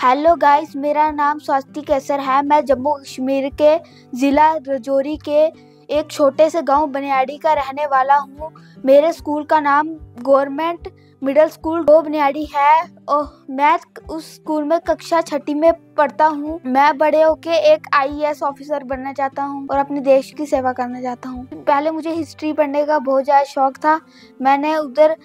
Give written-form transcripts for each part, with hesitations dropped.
Hello guys, मेरा नाम स्वाति कैसर है। मैं जम्मू कश्मीर के ज़िला राजौरी के एक छोटे से गांव बनियाड़ी का रहने वाला हूं। मेरे स्कूल का नाम गवर्नमेंट मिडिल स्कूल बनियाड़ी है और मैं उस स्कूल में कक्षा 6ठी में पढ़ता हूं। मैं बड़े होके एक IAS ऑफिसर बनना चाहता हूं और अपने देश की सेवा करना चाहता हूं। पहले मुझे हिस्ट्री पढ़ने का बहुत ज़्यादा शौक था। मैंने उधर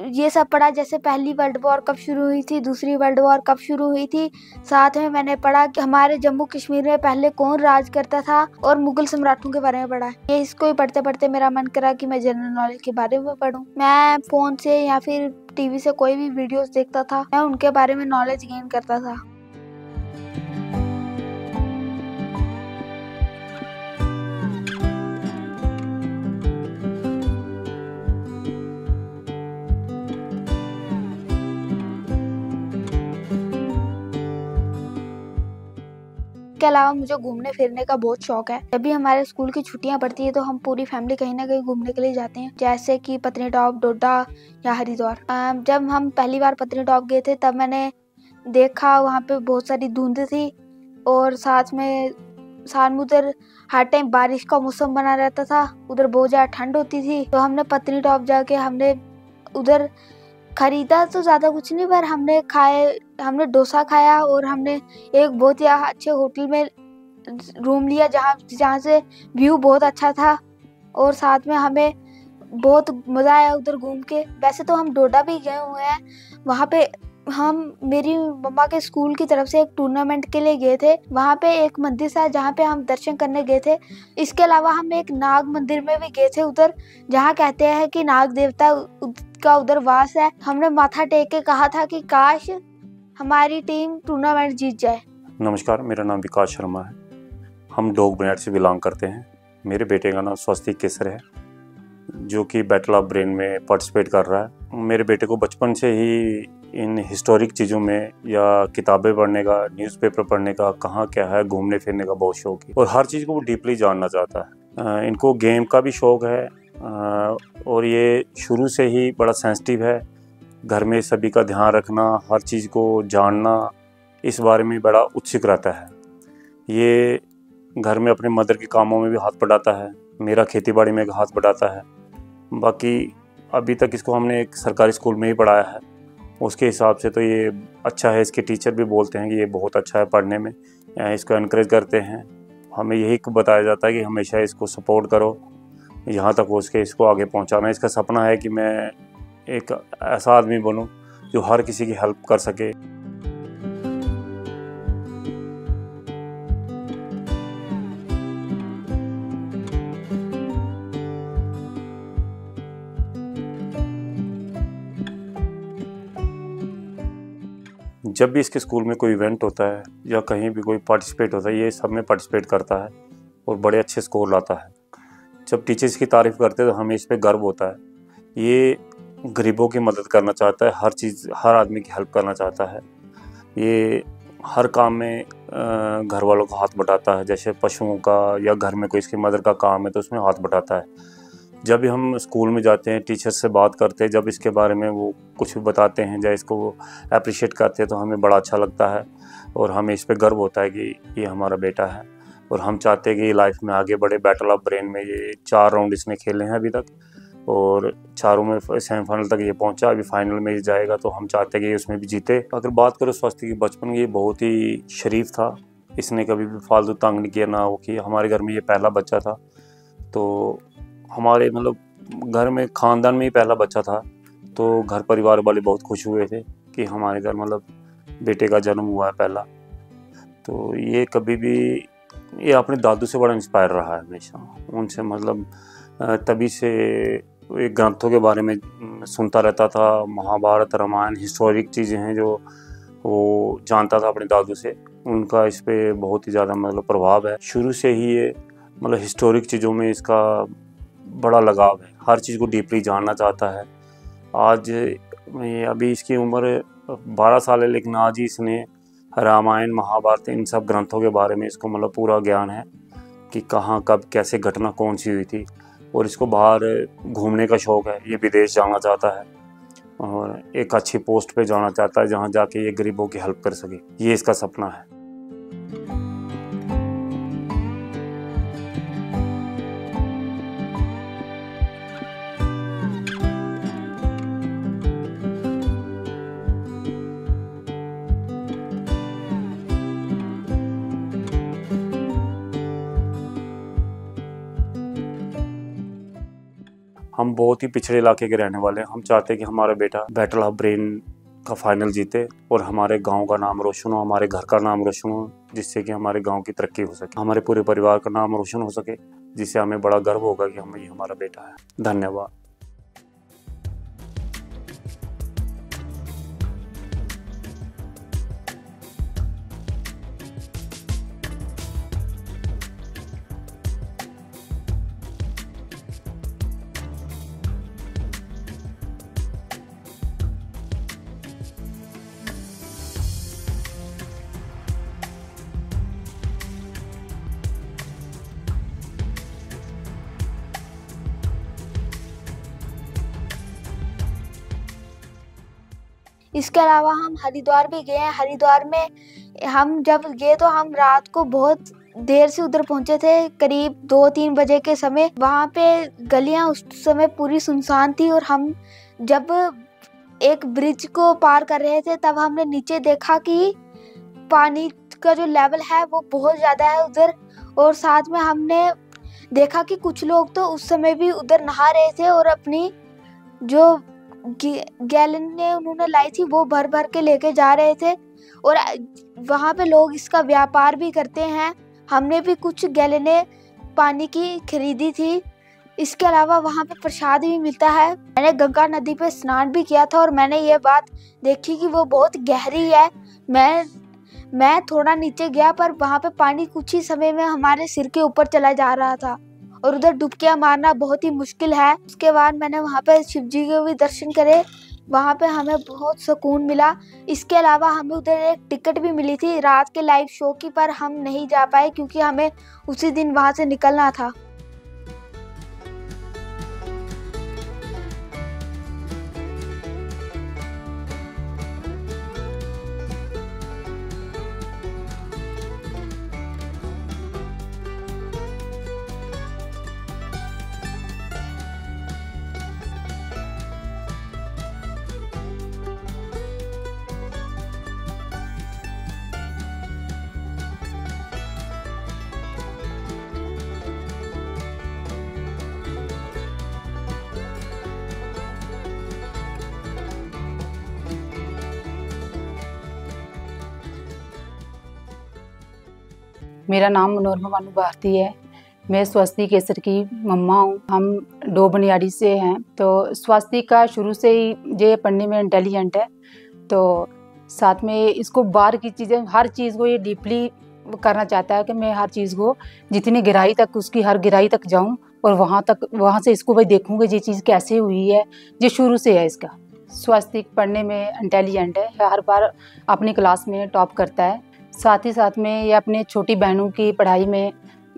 ये सब पढ़ा, जैसे पहली वर्ल्ड वॉर कब शुरू हुई थी, दूसरी वर्ल्ड वॉर कब शुरू हुई थी। साथ में मैंने पढ़ा कि हमारे जम्मू कश्मीर में पहले कौन राज करता था और मुगल सम्राटों के बारे में पढ़ा। ये इसको ही पढ़ते पढ़ते मेरा मन करा कि मैं जनरल नॉलेज के बारे में पढूं। मैं फोन से या फिर टीवी से कोई भी वीडियोस देखता था, मैं उनके बारे में नॉलेज गेन करता था। के अलावा मुझे घूमने फिरने का बहुत शौक है। जब भी हमारे स्कूल की छुट्टियां पड़ती है तो हम पूरी फैमिली कहीं ना कहीं घूमने के लिए जाते हैं, जैसे कि पत्नीटॉप, डोडा या हरिद्वार। जब हम पहली बार पत्नीटॉप गए थे तब मैंने देखा वहाँ पे बहुत सारी धुंध थी और साथ में उधर हर टाइम बारिश का मौसम बना रहता था। उधर बहुत ज़्यादा ठंड होती थी। तो हमने पत्नीटॉप जाके हमने उधर खरीदा तो ज़्यादा कुछ नहीं, पर हमने डोसा खाया और हमने एक बहुत ही अच्छे होटल में रूम लिया जहाँ से व्यू बहुत अच्छा था और साथ में हमें बहुत मज़ा आया उधर घूम के। वैसे तो हम डोडा भी गए हुए हैं। वहाँ पे हम मेरी मम्मा के स्कूल की तरफ से एक टूर्नामेंट के लिए गए थे। वहाँ पे एक मंदिर था जहाँ पे हम दर्शन करने गए थे। इसके अलावा हम एक नाग मंदिर में भी गए थे उधर, जहाँ कहते हैं कि नाग देवता का उधर वास है। हमने माथा टेक के कहा था कि काश हमारी टीम टूर्नामेंट जीत जाए। नमस्कार, मेरा नाम विकास शर्मा है। हम डोग बनियाड़ी से बिलोंग करते हैं। मेरे बेटे का नाम स्वाति कैसर है, जो कि बैटल ऑफ ब्रेन में पार्टिसिपेट कर रहा है। मेरे बेटे को बचपन से ही इन हिस्टोरिक चीज़ों में या किताबें पढ़ने का, न्यूज़पेपर पढ़ने का, कहाँ क्या है, घूमने फिरने का बहुत शौक है और हर चीज़ को वो डीपली जानना चाहता है। इनको गेम का भी शौक है और ये शुरू से ही बड़ा सेंसिटिव है। घर में सभी का ध्यान रखना, हर चीज़ को जानना, इस बारे में बड़ा उत्सुक रहता है। ये घर में अपने मदर के कामों में भी हाथ बटाता है, मेरा खेतीबाड़ी में हाथ बटाता है। बाकी अभी तक इसको हमने एक सरकारी स्कूल में ही पढ़ाया है, उसके हिसाब से तो ये अच्छा है। इसके टीचर भी बोलते हैं कि ये बहुत अच्छा है पढ़ने में, इसको इनकरेज करते हैं। हमें यही बताया जाता है कि हमेशा इसको सपोर्ट करो, यहाँ तक हो सके इसको आगे पहुँचाना। इसका सपना है कि मैं एक ऐसा आदमी बनूं जो हर किसी की हेल्प कर सके। जब भी इसके स्कूल में कोई इवेंट होता है या कहीं भी कोई पार्टिसिपेट होता है, ये सब में पार्टिसिपेट करता है और बड़े अच्छे स्कोर लाता है। जब टीचर्स की तारीफ़ करते हैं तो हमें इस पे गर्व होता है। ये गरीबों की मदद करना चाहता है, हर आदमी की हेल्प करना चाहता है। ये हर काम में घर वालों का हाथ बटाता है, जैसे पशुओं का या घर में कोई इसकी मदद का काम है तो उसमें हाथ बटाता है। जब भी हम स्कूल में जाते हैं, टीचर से बात करते हैं, जब इसके बारे में वो कुछ भी बताते हैं या इसको वो अप्रिशिएट करते हैं तो हमें बड़ा अच्छा लगता है और हमें इस पे गर्व होता है कि ये हमारा बेटा है और हम चाहते हैं कि ये लाइफ में आगे बढ़े। बैटल ऑफ ब्रेन में ये 4 राउंड इसने खेले हैं अभी तक और चारों में सेमीफाइनल तक ये पहुंचा। अभी फाइनल में जाएगा तो हम चाहते हैं कि उसमें भी जीते। अगर बात करो स्वास्थ्य की, बचपन ये बहुत ही शरीफ था। इसने कभी भी फालतू तंग नहीं किया, ना वो किया। हमारे घर में ये पहला बच्चा था, तो हमारे घर में ख़ानदान में ही पहला बच्चा था, तो घर परिवार वाले बहुत खुश हुए थे कि हमारे घर बेटे का जन्म हुआ है पहला। तो ये कभी भी ये अपने दादू से बड़ा इंस्पायर रहा है हमेशा। उनसे तभी से एक ग्रंथों के बारे में सुनता रहता था। महाभारत, रामायण, हिस्टोरिक चीज़ें हैं जो वो जानता था अपने दादू से। उनका इस पे बहुत ही ज़्यादा प्रभाव है। शुरू से ही ये हिस्टोरिक चीज़ों में इसका बड़ा लगाव है, हर चीज़ को डीपली जानना चाहता है। अभी इसकी उम्र 12 साल है, लेकिन आज ही इसने रामायण, महाभारत, इन सब ग्रंथों के बारे में इसको पूरा ज्ञान है कि कहाँ, कब, कैसे घटना कौन सी हुई थी। और इसको बाहर घूमने का शौक़ है, ये विदेश जाना चाहता है। और एक अच्छी पोस्ट पे जाना चाहता है जहाँ जाके ये गरीबों की हेल्प कर सके। ये इसका सपना है। हम बहुत ही पिछड़े इलाके के रहने वाले हैं। हम चाहते हैं कि हमारा बेटा बैटल ऑफ ब्रेन का फाइनल जीते और हमारे गांव का नाम रोशन हो, हमारे घर का नाम रोशन हो, जिससे कि हमारे गांव की तरक्की हो सके, हमारे पूरे परिवार का नाम रोशन हो सके, जिससे हमें बड़ा गर्व होगा कि हम ये हमारा बेटा है। धन्यवाद। इसके अलावा हम हरिद्वार भी गए हैं। हरिद्वार में हम जब गए तो हम रात को बहुत देर से उधर पहुंचे थे, करीब 2-3 बजे के समय। वहाँ पे गलियां उस समय पूरी सुनसान थी और हम जब एक ब्रिज को पार कर रहे थे तब हमने नीचे देखा कि पानी का जो लेवल है वो बहुत ज़्यादा है उधर। और साथ में हमने देखा कि कुछ लोग तो उस समय भी उधर नहा रहे थे और अपनी जो गैलन ने उन्होंने लाई थी वो भर भर के लेके जा रहे थे और वहाँ पे लोग इसका व्यापार भी करते हैं। हमने भी कुछ गैलने पानी की खरीदी थी। इसके अलावा वहाँ पे प्रसाद भी मिलता है। मैंने गंगा नदी पे स्नान भी किया था और मैंने ये बात देखी कि वो बहुत गहरी है। मैं थोड़ा नीचे गया पर वहाँ पे पानी कुछ ही समय में हमारे सिर के ऊपर चला जा रहा था और उधर डुबकियां मारना बहुत ही मुश्किल है। उसके बाद मैंने वहाँ पे शिव जी के भी दर्शन करे, वहाँ पे हमें बहुत सुकून मिला। इसके अलावा हमें उधर एक टिकट भी मिली थी रात के लाइव शो की, पर हम नहीं जा पाए क्योंकि हमें उसी दिन वहाँ से निकलना था। मेरा नाम मनोरमा बानू भारती है। मैं स्वस्ति केसर की मम्मा हूँ। हम डोबनियाड़ी से हैं। तो स्वस्ति का शुरू से ही ये पढ़ने में इंटेलिजेंट है, तो साथ में इसको बाहर की चीज़ें, हर चीज़ को ये डीपली करना चाहता है कि मैं हर चीज़ को जितनी गहराई तक, उसकी हर गहराई तक जाऊँ और वहाँ से इसको भाई देखूँ कि ये चीज़ कैसे हुई है। ये शुरू से है इसका। स्वस्ति पढ़ने में इंटेलिजेंट है, हर बार अपनी क्लास में टॉप करता है। साथ ही साथ में ये अपने छोटी बहनों की पढ़ाई में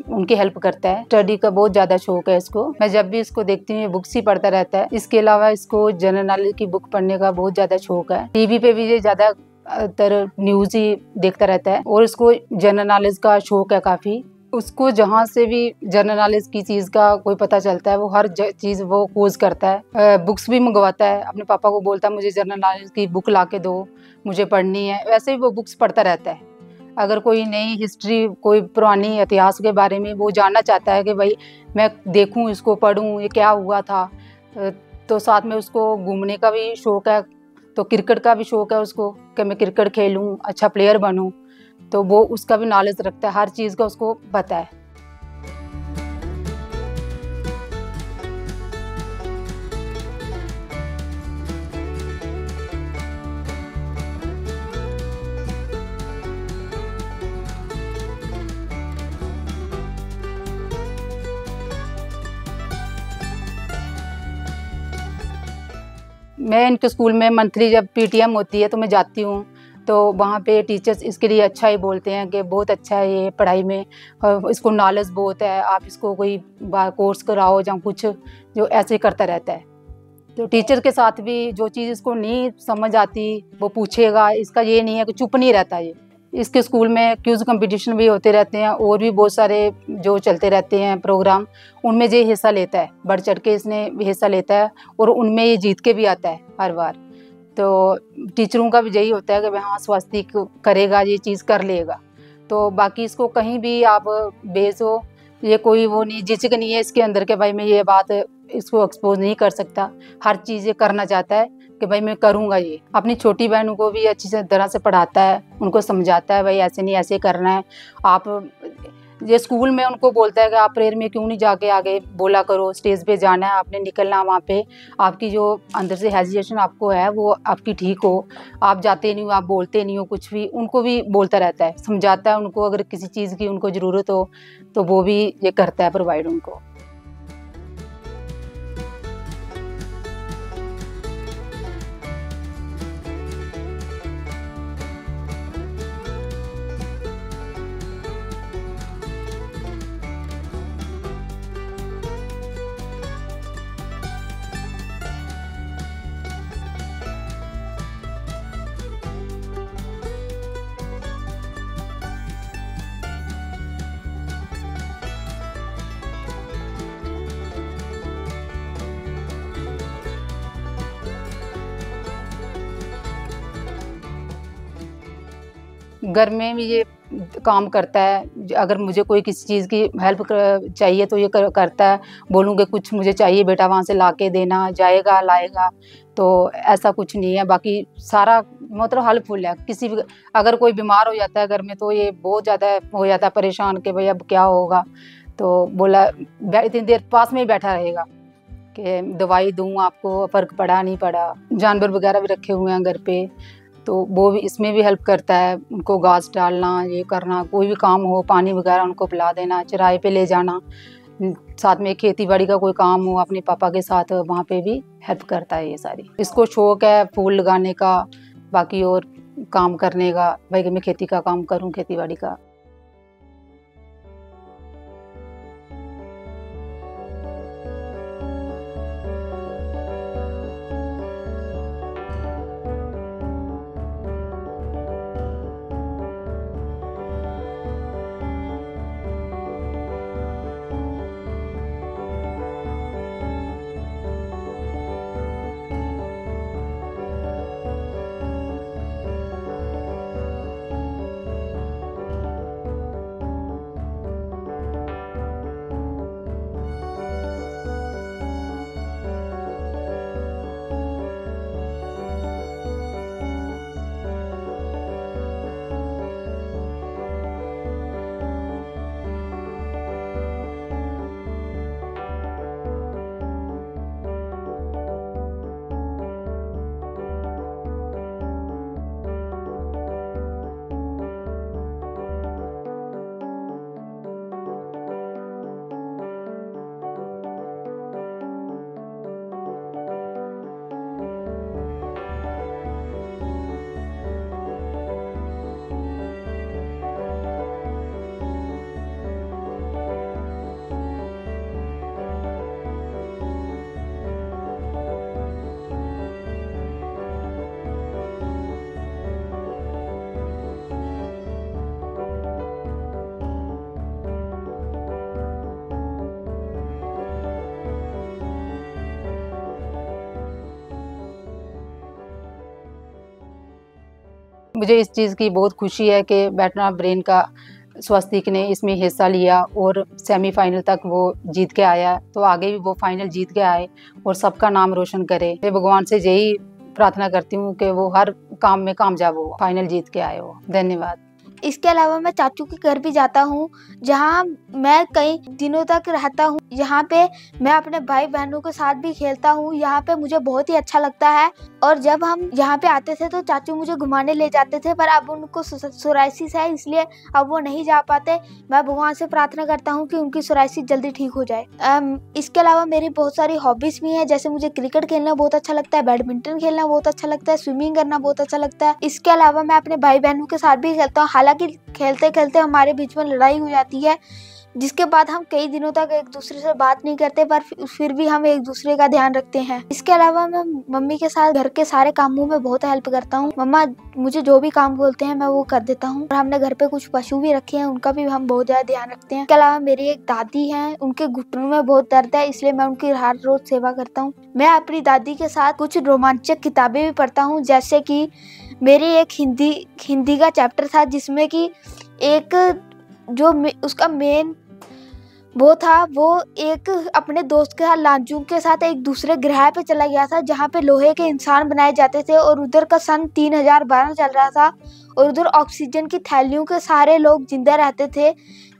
उनकी हेल्प करता है। स्टडी का बहुत ज़्यादा शौक है इसको। मैं जब भी इसको देखती हूँ ये बुक्स ही पढ़ता रहता है। इसके अलावा इसको जनरल नॉलेज की बुक पढ़ने का बहुत ज़्यादा शौक है। टीवी पे भी ये ज़्यादातर न्यूज़ ही देखता रहता है और इसको जनरल नॉलेज का शौक है काफ़ी। उसको जहाँ से भी जनरल नॉलेज की चीज़ का कोई पता चलता है वो हर चीज़ वो खोज करता है। बुक्स भी मंगवाता है, अपने पापा को बोलता है मुझे जनरल नॉलेज की बुक ला के दो, मुझे पढ़नी है। वैसे ही वो बुक्स पढ़ता रहता है। अगर कोई नई हिस्ट्री, कोई पुरानी इतिहास के बारे में वो जानना चाहता है कि भाई मैं देखूं, इसको पढूं, ये क्या हुआ था, तो साथ में उसको घूमने का भी शौक है, तो क्रिकेट का भी शौक है उसको कि मैं क्रिकेट खेलूं, अच्छा प्लेयर बनूं, तो वो उसका भी नॉलेज रखता है, हर चीज़ का उसको पता है। मैं इनके स्कूल में मंथली जब पीटीएम होती है तो मैं जाती हूँ, तो वहाँ पे टीचर्स इसके लिए अच्छा ही बोलते हैं कि बहुत अच्छा है ये पढ़ाई में, इसको नॉलेज बहुत है, आप इसको कोई कोर्स कराओ या कुछ, जो ऐसे करता रहता है। तो टीचर के साथ भी जो चीज़ इसको नहीं समझ आती वो पूछेगा। इसका ये नहीं है कि चुप नहीं रहता ये। इसके स्कूल में क्विज़ कंपटीशन भी होते रहते हैं और भी बहुत सारे जो चलते रहते हैं प्रोग्राम, उनमें ये हिस्सा लेता है। बढ़ चढ़ के इसने हिस्सा लेता है और उनमें ये जीत के भी आता है हर बार। तो टीचरों का भी यही होता है कि भाई हाँ स्वास्तिक करेगा, ये चीज़ कर लेगा। तो बाकी इसको कहीं भी आप भेजो, ये कोई वो नहीं, झिझक नहीं है इसके अंदर के भाई मैं ये बात इसको एक्सपोज नहीं कर सकता। हर चीज़ ये करना चाहता है कि भाई मैं करूँगा ये। अपनी छोटी बहनों को भी अच्छी तरह से पढ़ाता है, उनको समझाता है भाई ऐसे नहीं ऐसे करना है। आप ये स्कूल में उनको बोलता है कि आप प्रेयर में क्यों नहीं जाके आगे बोला करो, स्टेज पे जाना है, आपने निकलना वहाँ पे। आपकी जो अंदर से हेजिटेशन आपको है वो आपकी ठीक हो, आप जाते नहीं हो, आप बोलते नहीं हो कुछ भी। उनको भी बोलता रहता है, समझाता है उनको। अगर किसी चीज़ की उनको ज़रूरत हो तो वो भी ये करता है प्रोवाइड उनको। घर में भी ये काम करता है। अगर मुझे कोई किसी चीज़ की हेल्प चाहिए तो ये करता है। बोलूँगी कुछ मुझे चाहिए बेटा वहाँ से ला के देना, जाएगा लाएगा। तो ऐसा कुछ नहीं है। बाकी सारा मतलब हेल्पफुल है। किसी भी अगर कोई बीमार हो जाता है घर में तो ये बहुत ज़्यादा हो जाता है परेशान कि भाई अब क्या होगा। तो बोला इतनी देर पास में ही बैठा रहेगा कि दवाई दूँ आपको, फ़र्क पड़ा नहीं पड़ा। जानवर वगैरह भी रखे हुए हैं घर पे, तो वो भी इसमें भी हेल्प करता है। उनको घास डालना, ये करना, कोई भी काम हो, पानी वगैरह उनको पिला देना, चराई पे ले जाना। साथ में खेती बाड़ी का कोई काम हो अपने पापा के साथ, वहाँ पे भी हेल्प करता है ये सारी। इसको शौक है फूल लगाने का, बाकी और काम करने का, भाई कि मैं खेती का काम करूँ, खेती बाड़ी का। मुझे इस चीज़ की बहुत खुशी है कि बैटना ब्रेन का स्वास्तिक ने इसमें हिस्सा लिया और सेमीफाइनल तक वो जीत के आया। तो आगे भी वो फाइनल जीत के आए और सबका नाम रोशन करे। मैं भगवान से यही प्रार्थना करती हूँ कि वो हर काम में कामयाब हो, फाइनल जीत के आए हो। धन्यवाद। इसके अलावा मैं चाचू के घर भी जाता हूँ, जहाँ मैं कई दिनों तक रहता हूँ। यहाँ पे मैं अपने भाई बहनों के साथ भी खेलता हूँ। यहाँ पे मुझे बहुत ही अच्छा लगता है। और जब हम यहाँ पे आते थे तो चाचू मुझे घुमाने ले जाते थे, पर अब उनको सोराइसिस है इसलिए अब वो नहीं जा पाते। मैं भगवान से प्रार्थना करता हूँ कि उनकी सोराइसिस जल्दी ठीक हो जाए। इसके अलावा मेरी बहुत सारी हॉबीज भी हैं, जैसे मुझे क्रिकेट खेलना बहुत अच्छा लगता है, बैडमिंटन खेलना बहुत अच्छा लगता है, स्विमिंग करना बहुत अच्छा लगता है। इसके अलावा मैं अपने भाई बहनों के साथ भी खेलता हूँ। हालांकि खेलते खेलते हमारे बीच में लड़ाई हो जाती है, जिसके बाद हम कई दिनों तक एक दूसरे से बात नहीं करते, पर फिर भी हम एक दूसरे का ध्यान रखते हैं। इसके अलावा मैं मम्मी के साथ घर के सारे कामों में बहुत हेल्प करता हूँ। मम्मा मुझे जो भी काम बोलते हैं मैं वो कर देता हूँ। और हमने घर पे कुछ पशु भी रखे हैं, उनका भी हम बहुत ज्यादा ध्यान रखते हैं। इसके अलावा मेरी एक दादी है, उनके घुटनों में बहुत दर्द है, इसलिए मैं उनकी हर रोज सेवा करता हूँ। मैं अपनी दादी के साथ कुछ रोमांचक किताबें भी पढ़ता हूँ, जैसे कि मेरी एक हिंदी का चैप्टर था जिसमें कि एक जो उसका मेन वो था, वो एक अपने दोस्त के साथ लांचुंग के साथ एक दूसरे ग्रह पे चला गया था जहाँ पे लोहे के इंसान बनाए जाते थे, और उधर का सन 3012 चल रहा था, और उधर ऑक्सीजन की थैलियों के सारे लोग जिंदा रहते थे।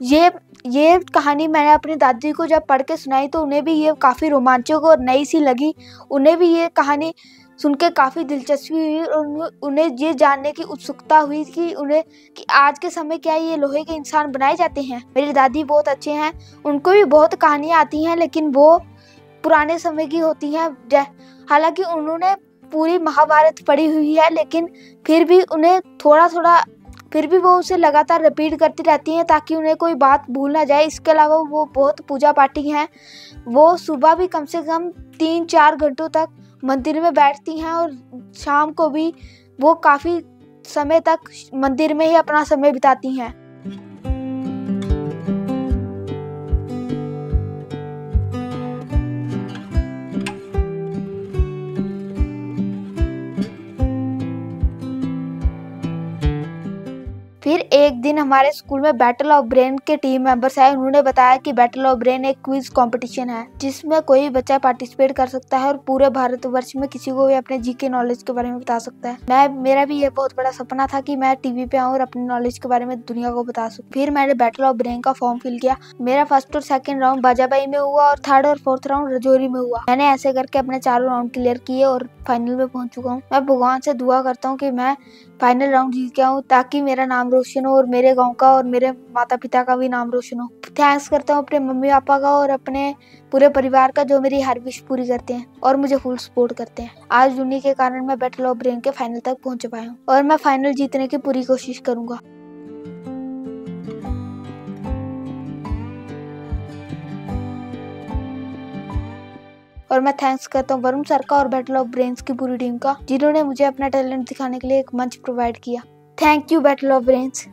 ये कहानी मैंने अपनी दादी को जब पढ़ के सुनाई तो उन्हें भी ये काफ़ी रोमांचक और नई सी लगी। उन्हें भी ये कहानी सुन के काफ़ी दिलचस्पी हुई और उन्हें ये जानने की उत्सुकता हुई कि आज के समय क्या ये लोहे के इंसान बनाए जाते हैं। मेरी दादी बहुत अच्छे हैं, उनको भी बहुत कहानियाँ आती हैं, लेकिन वो पुराने समय की होती हैं। हालांकि उन्होंने पूरी महाभारत पढ़ी हुई है, लेकिन फिर भी उन्हें थोड़ा फिर भी वो उसे लगातार रिपीट करती रहती हैं ताकि उन्हें कोई बात भूल ना जाए। इसके अलावा वो बहुत पूजा पाठी हैं। वो सुबह भी कम से कम 3-4 घंटों तक मंदिर में बैठती हैं, और शाम को भी वो काफ़ी समय तक मंदिर में ही अपना समय बिताती हैं। फिर एक दिन हमारे स्कूल में बैटल ऑफ ब्रेन के टीम मेंबर्स आए। उन्होंने बताया कि बैटल ऑफ ब्रेन एक क्विज कंपटीशन है जिसमें कोई बच्चा पार्टिसिपेट कर सकता है और पूरे भारतवर्ष में किसी को भी अपने जीके नॉलेज के बारे में बता सकता है। मेरा भी ये बहुत बड़ा सपना था कि मैं टीवी पे आऊँ और अपनी नॉलेज के बारे में दुनिया को बता सकूं। फिर मैंने बैटल ऑफ ब्रेन का फॉर्म फिल किया। मेरा फर्स्ट और सेकंड राउंड बाजाबाई में हुआ और थर्ड और फोर्थ राउंड रजौरी में हुआ। मैंने ऐसे करके अपने 4 राउंड क्लियर किए और फाइनल में पहुंच चुका हूँ। मैं भगवान से दुआ करता हूँ कि मैं फाइनल राउंड जीत के आऊँ ताकि मेरा नाम रोशन हो और मेरे गांव का और मेरे माता पिता का भी नाम रोशन हो। थैंक्स करता हूँ अपने मम्मी पापा का और अपने पूरे परिवार का, जो मेरी हर विश पूरी करते हैं और मुझे फुल सपोर्ट करते हैं। आज उन्हीं के कारण मैं बैटल ऑफ ब्रेन के फाइनल तक पहुंच पाया हूँ और मैं फाइनल जीतने की पूरी कोशिश करूंगा। और मैं थैंक्स करता हूँ वरुण सर का और बैटल ऑफ ब्रेन्स की पूरी टीम का, जिन्होंने मुझे अपना टैलेंट दिखाने के लिए एक मंच प्रोवाइड किया। Thank you battle of brains.